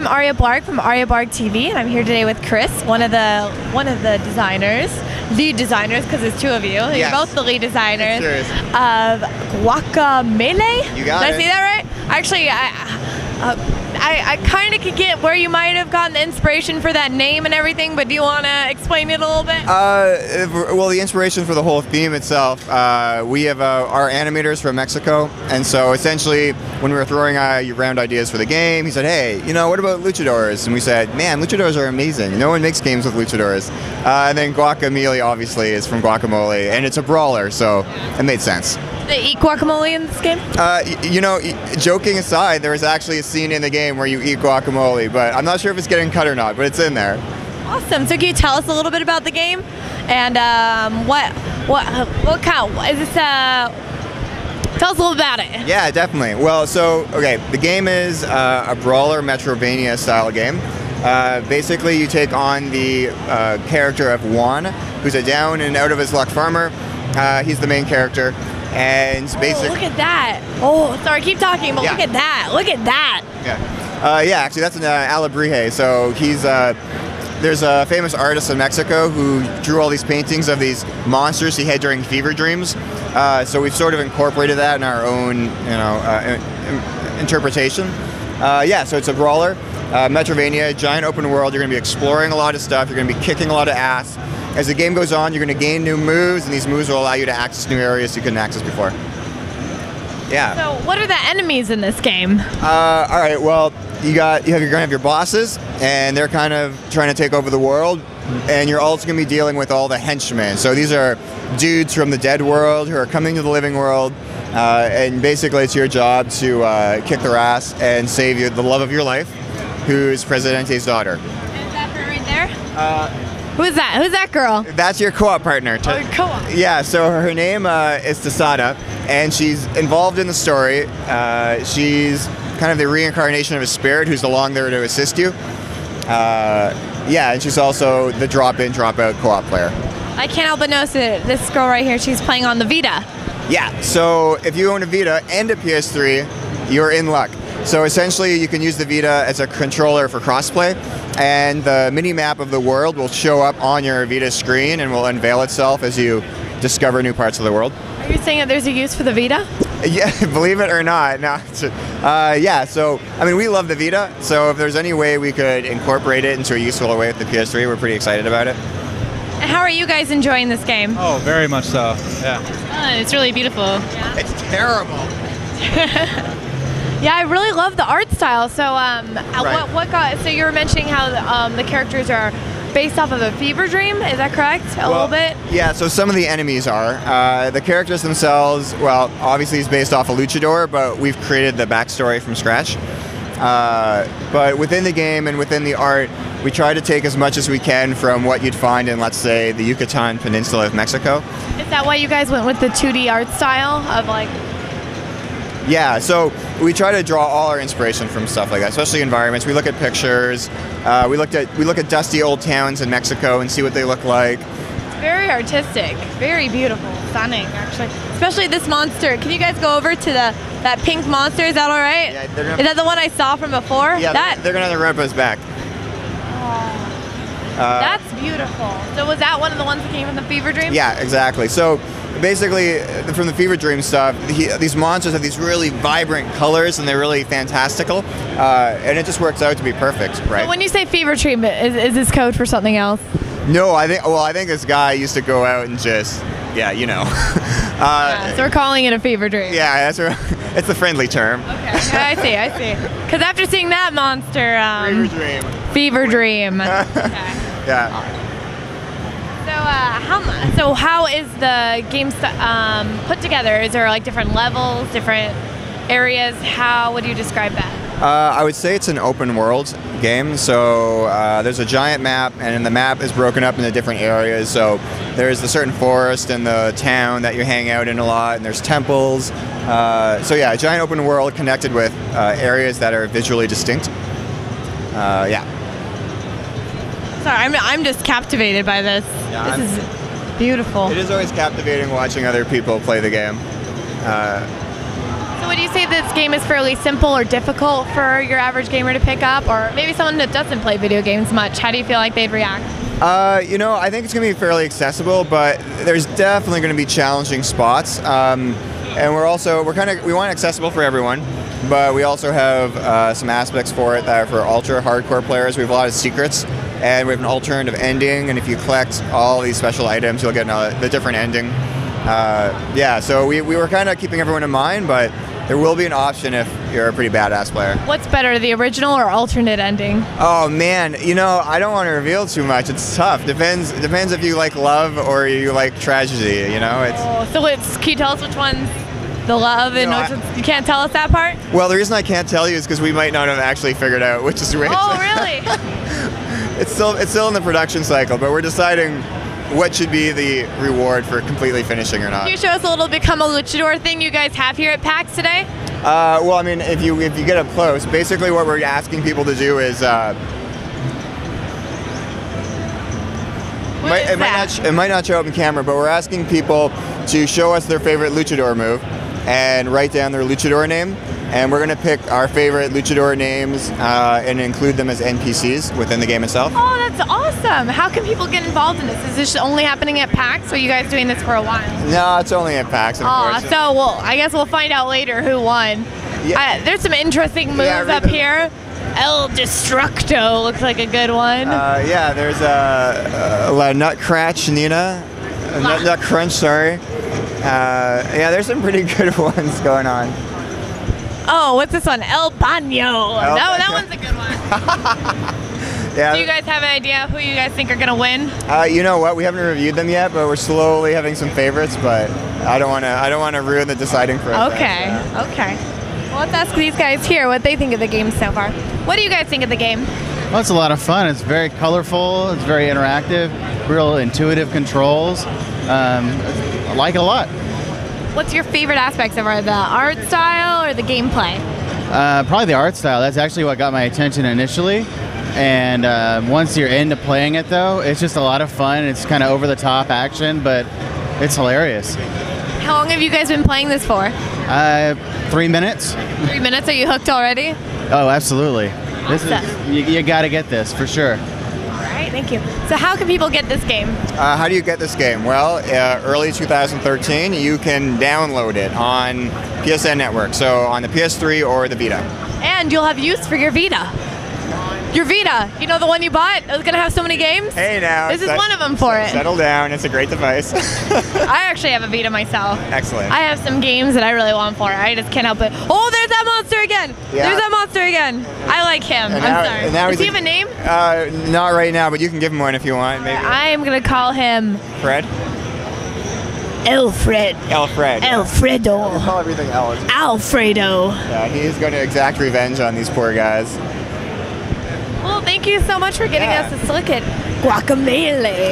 I'm Aria Blarg from Aria Blarg TV, and I'm here today with Chris, one of the designers, lead designers, because there's two of you. You're both the lead designers of Guacamelee. You got it. Did I say that right? Actually, I kind of could get where you might have gotten the inspiration for that name and everything, but do you want to explain it a little bit? Well, the inspiration for the whole theme itself, we have our animators from Mexico, and so essentially when we were throwing around ideas for the game, he said, hey, you know, what about luchadors? And we said, man, luchadors are amazing. No one makes games with luchadors. And then Guacamelee obviously is from Guacamole, and it's a brawler, so it made sense. They eat guacamole in this game? You know, joking aside, there is actually a scene in the game where you eat guacamole, but I'm not sure if it's getting cut or not, but it's in there. Awesome. So can you tell us a little bit about the game? And what kind of, is this, tell us a little about it. Yeah, definitely. Well, so, okay, the game is a brawler Metrovania style game. Basically, you take on the character of Juan, who's a down and out of his luck farmer. He's the main character. And basically, look at that! Oh, sorry, keep talking, but look at that! Look at that! Yeah, actually, that's an Alebrije. So he's there's a famous artist in Mexico who drew all these paintings of these monsters he had during fever dreams. So we've sort of incorporated that in our own, you know, interpretation. Yeah, so it's a brawler, Metrovania, giant open world. You're going to be exploring a lot of stuff. You're going to be kicking a lot of ass. As the game goes on, you're going to gain new moves, and these moves will allow you to access new areas you couldn't access before. Yeah. So, what are the enemies in this game? All right. Well, you're going to have your bosses, and they're kind of trying to take over the world, and you're also going to be dealing with all the henchmen. So these are dudes from the dead world who are coming to the living world, and basically it's your job to kick their ass and save you the love of your life, who's Presidente's daughter. Is that her right there? Who's that? Who's that girl? That's your co-op partner. Co-op. Yeah, so her name is Tasada, and she's involved in the story. She's kind of the reincarnation of a spirit who's along there to assist you. Yeah, and she's also the drop-in, drop-out co-op player. I can't help but notice that this girl right here, she's playing on the Vita. Yeah, so if you own a Vita and a PS3, you're in luck. So essentially, you can use the Vita as a controller for crossplay, and the mini-map of the world will show up on your Vita screen and will unveil itself as you discover new parts of the world. Are you saying that there's a use for the Vita? Yeah, believe it or not. No. Yeah, so, I mean, we love the Vita, so if there's any way we could incorporate it into a useful way with the PS3, we're pretty excited about it. And how are you guys enjoying this game? Oh, very much so, yeah. It's fun. It's really beautiful. Yeah. It's terrible. Yeah, I really love the art style. So, Right. So you were mentioning how the characters are based off of a fever dream. Is that correct? A little bit. Yeah. So some of the enemies are the characters themselves. Well, obviously it's based off a luchador, but we've created the backstory from scratch. But within the game and within the art, we try to take as much as we can from what you'd find in, let's say, the Yucatan Peninsula of Mexico. Is that why you guys went with the 2D art style of like? Yeah, so we try to draw all our inspiration from stuff like that, especially environments. We look at pictures. We look at dusty old towns in Mexico and see what they look like. Very artistic, very beautiful, stunning, actually. Especially this monster. Can you guys go over to that pink monster? Is that all right? Yeah, is that the one I saw from before? Yeah, they're gonna rip us back. That's beautiful. So was that one of the ones that came from the fever dream? Yeah, exactly. So basically, from the fever dream stuff, these monsters have these really vibrant colors and they're really fantastical, and it just works out to be perfect, right? So when you say fever dream, is this code for something else? No, I think this guy used to go out and just, yeah, you know. Yeah, so we're calling it a fever dream. Yeah, it's a friendly term. Okay, I see. Because after seeing that monster, fever dream. Okay. Yeah. So how is the game put together? Is there like different levels, different areas? How would you describe that? I would say it's an open world game. So there's a giant map, and the map is broken up into different areas. So there's the certain forest and the town that you hang out in a lot, and there's temples. So yeah, a giant open world connected with areas that are visually distinct. Yeah. Sorry, I'm just captivated by this. Yeah, this is beautiful. It is always captivating watching other people play the game. So would you say this game is fairly simple or difficult for your average gamer to pick up, or maybe someone that doesn't play video games much? How do you feel like they'd react? You know, I think it's going to be fairly accessible, but there's definitely going to be challenging spots. And we want it accessible for everyone, but we also have some aspects for it that are for ultra hardcore players. We have a lot of secrets, and we have an alternative ending, and if you collect all these special items, you'll get the different ending. Yeah, so we were kind of keeping everyone in mind, but there will be an option if you're a pretty badass player. What's better, the original or alternate ending? Oh man, you know, I don't want to reveal too much. It's tough. Depends if you like love or you like tragedy, you know? Can you tell us which one's the love and which one's, you can't tell us that part? Well, the reason I can't tell you is because we might not have actually figured out which is which. Oh, really? It's still in the production cycle, but we're deciding what should be the reward for completely finishing or not. Can you show us a little Become a Luchador thing you guys have here at PAX today? Well, I mean, if you get up close, basically what we're asking people to do is it might not show up in camera, but we're asking people to show us their favorite luchador move and write down their luchador name. And we're going to pick our favorite luchador names and include them as NPCs within the game itself. Oh, that's awesome. How can people get involved in this? Is this only happening at PAX, or are you guys doing this for a while? No, it's only at PAX, unfortunately. So I guess we'll find out later who won. Yeah. There's some interesting moves up here. El Destructo looks like a good one. Yeah, there's La Nut Crunch, Nina. Nut Crunch, sorry. Yeah, there's some pretty good ones going on. Oh, what's this one? El Baño. That one's a good one. Yeah. Do you guys have an idea who you guys think are going to win? You know what? We haven't reviewed them yet, but we're slowly having some favorites. But I don't want to ruin the deciding process. Okay. Well, let's ask these guys here what they think of the game so far. What do you guys think of the game? Well, it's a lot of fun. It's very colorful. It's very interactive. Real intuitive controls. I like it a lot. What's your favorite aspects of it? The art style or the gameplay? Probably the art style. That's actually what got my attention initially. And once you're into playing it, though, it's just a lot of fun. It's kind of over-the-top action, but it's hilarious. How long have you guys been playing this for? 3 minutes. 3 minutes? Are you hooked already? Oh, absolutely. Awesome. You got to get this, for sure. Thank you. So how can people get this game? How do you get this game? Well, early 2013, you can download it on PSN Network, so on the PS3 or the Vita. And you'll have use for your Vita. Your Vita, you know, the one you bought? It was going to have so many games? Hey now. This is one of them for it. Settle down. It's a great device. I actually have a Vita myself. Excellent. I have some games that I really want for it. I just can't help it. Oh, there's that monster again. Yeah. There's that monster again. I like him. I'm sorry. Does he have a name? Not right now, but you can give him one if you want. Maybe. I'm going to call him... Fred? Alfred. Alfred. Alfredo. You call everything Alex. Alfredo. Yeah, he's going to exact revenge on these poor guys. Well, thank you so much for getting us this look at Guacamelee.